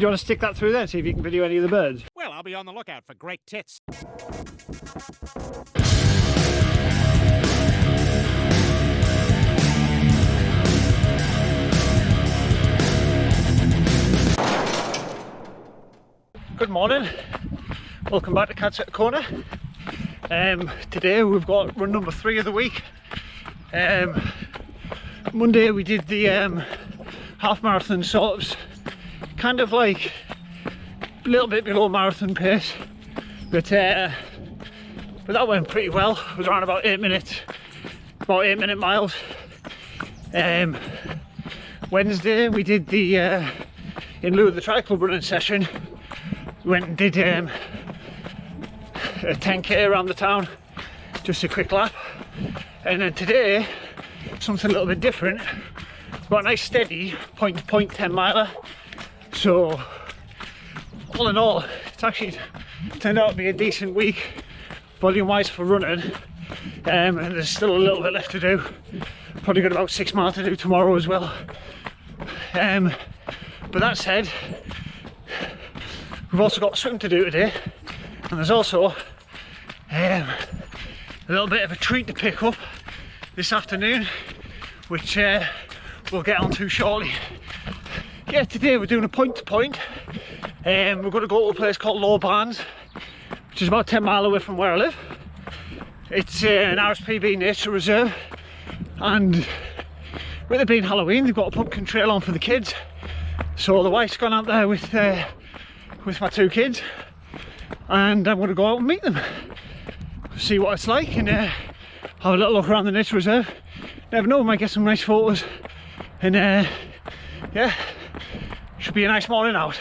you want to stick that through there, see if you can video any of the birds? Well, I'll be on the lookout for great tits. Good morning, welcome back to Cats at the Corner. Today we've got run number 3 of the week. Monday we did the half marathon, sort of kind of like a little bit below marathon pace, but that went pretty well. It was around about 8 minutes, about 8-minute miles. Wednesday we did the in lieu of the tri club running session, we went and did a 10k around the town, just a quick lap. And then today something a little bit different. It's got a nice steady point to point 10 miler. So all in all, it's actually turned out to be a decent week volume wise for running, and there's still a little bit left to do. Probably got about 6 miles to do tomorrow as well. But that said, we've also got swim to do today, and there's also a little bit of a treat to pick up this afternoon, which we'll get onto shortly. Yeah, today we're doing a point to point. We're going to go to a place called Low Barnes, which is about 10 miles away from where I live. It's an RSPB nature reserve, and with it being Halloween, they've got a pumpkin trail on for the kids. So the wife's gone out there with my 2 kids, and I'm going to go out and meet them, see what it's like, and have a little look around the nature reserve. Never know, we might get some nice photos, and yeah, should be a nice morning out.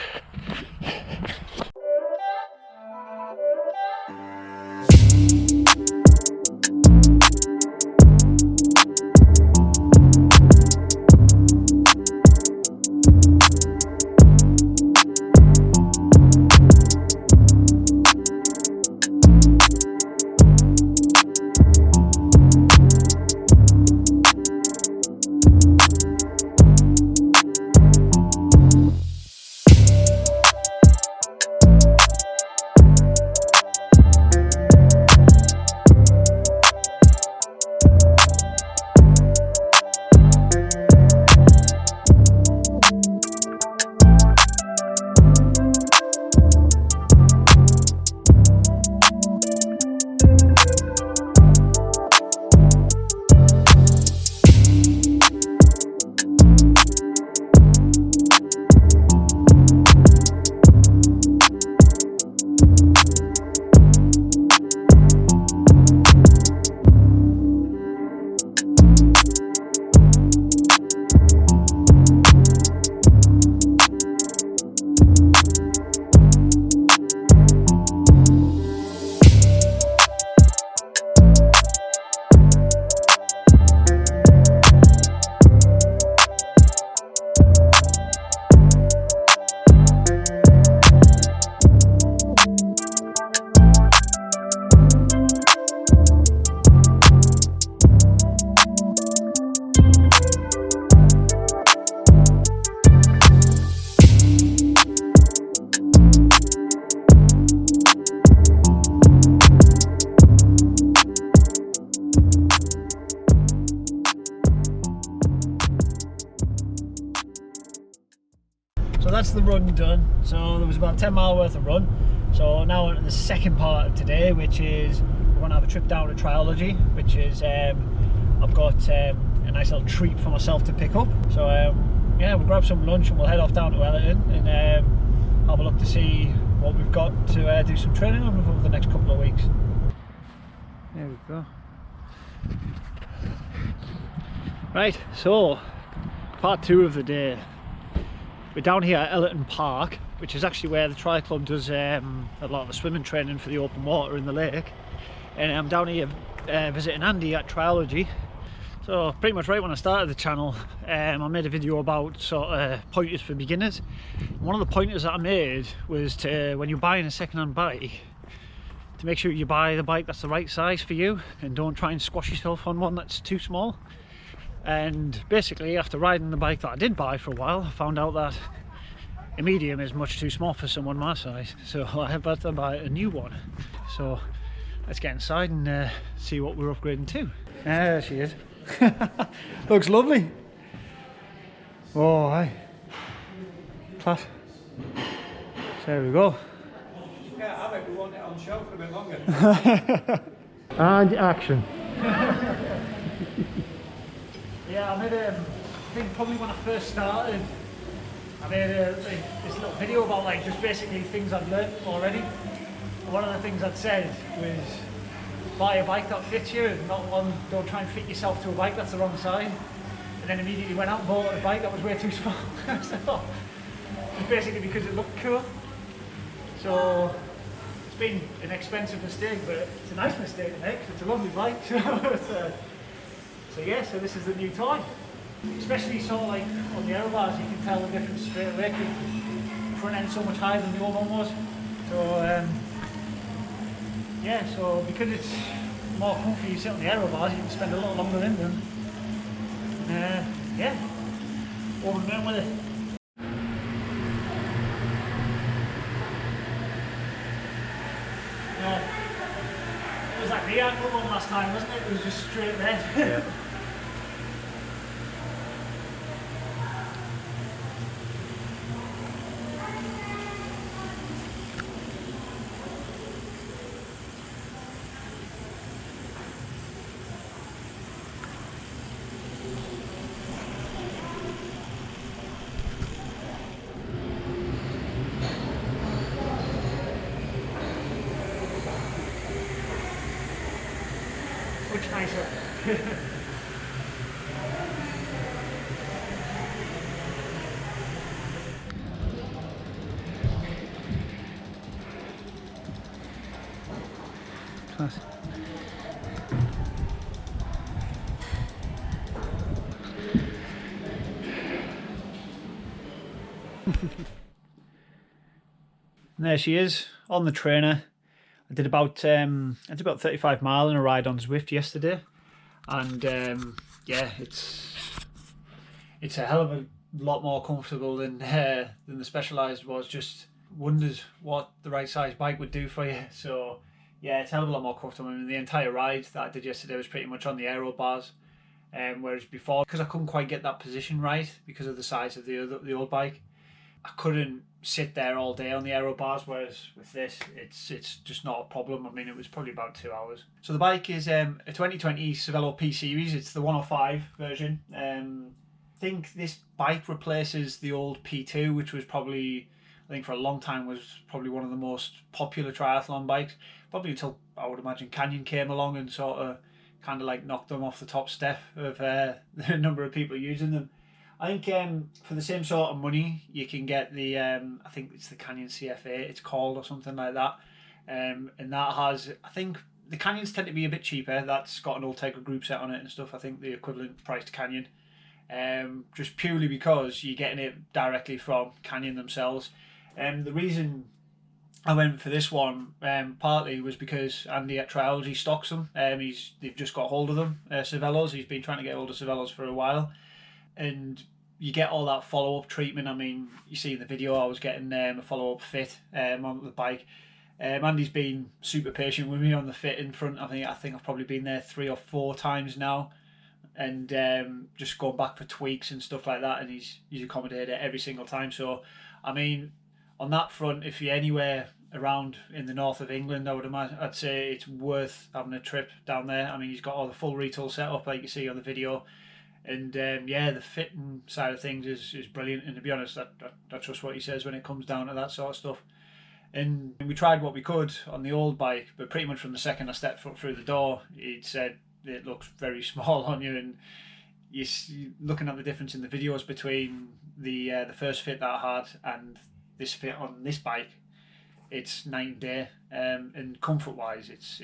So that's the run done. So there was about 10 mile worth of run. So now on to the second part of today, which is we're going to have a trip down to Triology, which is I've got a nice little treat for myself to pick up. So yeah, we'll grab some lunch and we'll head off down to Wellington and have a look to see what we've got to do some training on over the next couple of weeks. There we go. Right, so part 2 of the day. We're down here at Ellerton Park, which is actually where the Tri Club does a lot of the swimming training for the open water in the lake. And I'm down here visiting Andy at Triology. So pretty much right when I started the channel, I made a video about sort of pointers for beginners. One of the pointers that I made was to, when you're buying a second-hand bike, to make sure you buy the bike that's the right size for you and don't try and squash yourself on one that's too small. And basically, after riding the bike that I did buy for a while, I found out that A medium is much too small for someone my size, so I had to buy a new one. So let's get inside and see what we're upgrading to. There she is. Looks lovely. Oh, hi. Class. There we go. You can't have it, we want it on show for a bit longer. And action. Yeah, I made I think probably when I first started, I made this little video about like just basically things I'd learnt already. One of the things I'd said was buy a bike that fits you, and don't try and fit yourself to a bike that's the wrong size. And then immediately went out and bought a bike that was way too small. So it's basically because it looked cool. So it's been an expensive mistake, but it's a nice mistake to make. It's a lovely bike. So yeah, so this is the new toy. Especially sort of like on the aero bars, you can tell the difference straight away. The front end so much higher than the old one was. So yeah, so because it's more comfy, you sit on the aero bars, you can spend a lot longer in them. Yeah, over and done with it. It was like the ankle one last time, wasn't it? It was just straight there. Yeah. Much nicer. Class. And there she is on the trainer. I did about 35 mile in a ride on Zwift yesterday, and yeah, it's a hell of a lot more comfortable than the Specialized was. Just wondered what the right size bike would do for you. So yeah, it's a hell of a lot more comfortable. I mean, the entire ride that I did yesterday was pretty much on the aero bars, whereas before, because I couldn't quite get that position right because of the size of the old bike, I couldn't sit there all day on the aero bars, whereas with this it's just not a problem. I mean, it was probably about 2 hours. So the bike is a 2020 Cervelo P Series. It's the 105 version. I think this bike replaces the old P2, which was probably, I think for a long time, was probably one of the most popular triathlon bikes, probably until I would imagine Canyon came along and sort of kind of like knocked them off the top step of the number of people using them. I think for the same sort of money, you can get the, I think it's the Canyon CFA, it's called, or something like that. And that has, I think the Canyons tend to be a bit cheaper. That's got an Ultegra group set on it and stuff. I think the equivalent price to Canyon. Just purely because you're getting it directly from Canyon themselves. The reason I went for this one partly was because Andy at Triology stocks them. They've just got hold of them, Cervelos. He's been trying to get hold of Cervelos for a while. And you get all that follow-up treatment. I mean, you see in the video I was getting a follow-up fit on the bike. Andy's been super patient with me on the fit in front. I think I've probably been there 3 or 4 times now, and just going back for tweaks and stuff like that, and he's accommodated it every single time. So I mean, on that front, if you're anywhere around in the north of England, I'd say it's worth having a trip down there. I mean, he's got all the full retool set up like you see on the video. And yeah, the fitting side of things is brilliant. And to be honest, that's just what he says when it comes down to that sort of stuff. And we tried what we could on the old bike, but pretty much from the second I stepped foot through the door, he'd said it looks very small on you. And you're looking at the difference in the videos between the first fit that I had and this fit on this bike. It's night and day. And comfort-wise, it's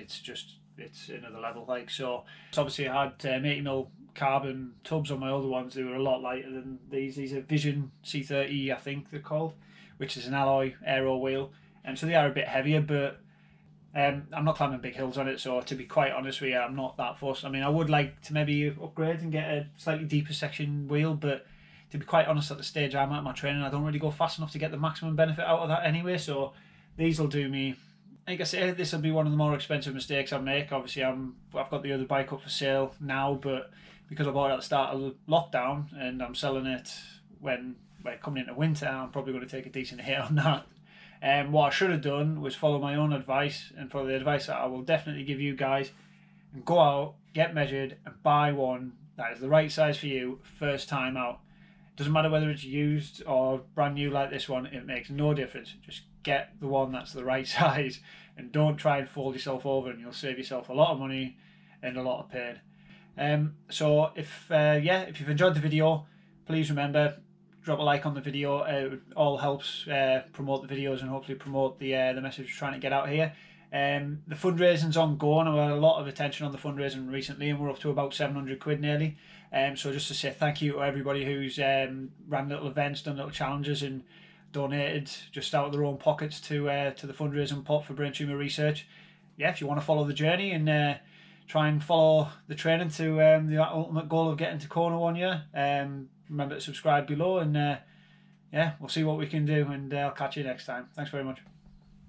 another level. Like, so obviously I had 80mm carbon tubs on my other ones. They were a lot lighter than these. These are Vision C30, I think they're called, which is an alloy aero wheel, and so they are a bit heavier, but I'm not climbing big hills on it, so to be quite honest with you, I'm not that fussed. I mean, I would like to maybe upgrade and get a slightly deeper section wheel, but to be quite honest, at the stage I'm at in my training, I don't really go fast enough to get the maximum benefit out of that anyway. So these will do me. Like I say, this will be one of the more expensive mistakes I make. Obviously, I've got the other bike up for sale now, but because I bought it at the start of lockdown and I'm selling it when we're coming into winter, I'm probably going to take a decent hit on that. What I should have done was follow my own advice and follow the advice that I will definitely give you guys, and go out, get measured, and buy one that is the right size for you first time out. Doesn't matter whether it's used or brand new like this one, it makes no difference. Just get the one that's the right size and don't try and fold yourself over, and you'll save yourself a lot of money and a lot of pain. So if you've enjoyed the video, please remember, drop a like on the video. It all helps promote the videos and hopefully promote the message we're trying to get out here. The fundraising's ongoing. I've had a lot of attention on the fundraising recently, and we're up to about 700 quid nearly. So just to say thank you to everybody who's ran little events, done little challenges, and donated just out of their own pockets to the fundraising pot for brain tumour research. Yeah, if you want to follow the journey and try and follow the training to the ultimate goal of getting to Kona 1 year, remember to subscribe below, and yeah, we'll see what we can do, and I'll catch you next time. Thanks very much.